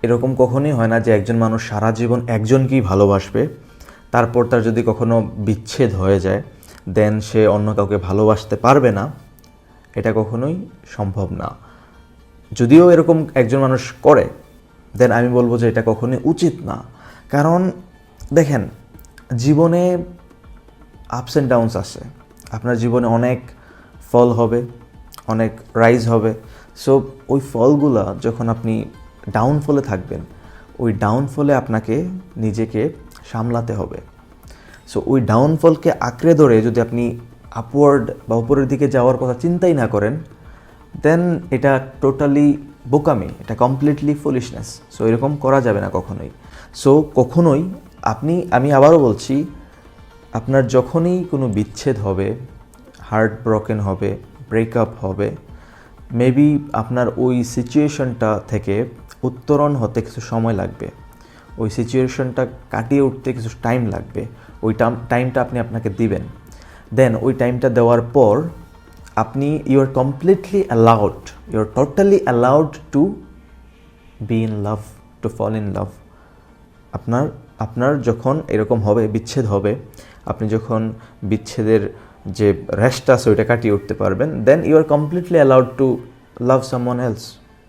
এরকম কখনোই হয় না যে একজন মানুষ সারা জীবন একজনকেই ভালোবাসবে, তারপর তার যদি কখনো বিচ্ছেদ হয়ে যায় দেন সে অন্য কাউকে ভালোবাসতে পারবে না। এটা কখনোই সম্ভব না। যদিও এরকম একজন মানুষ করে দেন আমি বলবো যে এটা কখনোই উচিত না। কারণ দেখেন, জীবনে আপস অ্যান্ড ডাউনস আছে। আপনার জীবনে অনেক ফল হবে, অনেক রাইজ হবে। সো ওই ফলগুলা যখন আপনি ডাউনফলে থাকবেন, ওই ডাউনফলে আপনাকে নিজেকে সামলাতে হবে। সো ওই ডাউনফলকে আঁকড়ে ধরে যদি আপনি আপওয়ার্ড বা উপরের দিকে যাওয়ার কথা চিন্তাই না করেন দেন এটা টোটালি বোকামি, এটা কমপ্লিটলি ফুলিশনেস। সো এরকম করা যাবে না কখনোই। সো কখনোই আমি আবারও বলছি, আপনার যখনই কোনো বিচ্ছেদ হবে, হার্ট ব্রোকেন হবে, ব্রেকআপ হবে, মেবি আপনার ওই সিচুয়েশনটা থেকে উত্তরণ হতে কিছু সময় লাগবে, ওই সিচুয়েশনটা কাটিয়ে উঠতে কিছু টাইম লাগবে। ওই টাইমটা আপনি আপনাকে দিবেন। দেন ওই টাইমটা দেওয়ার পর আপনি you are completely allowed, you are totally allowed to be in love, to fall in love. আপনার যখন এরকম হবে, বিচ্ছেদ হবে, আপনি যখন বিচ্ছেদের যে রেশটা আছে ওইটা কাটিয়ে উঠতে পারবেন, then you are completely allowed to love someone else.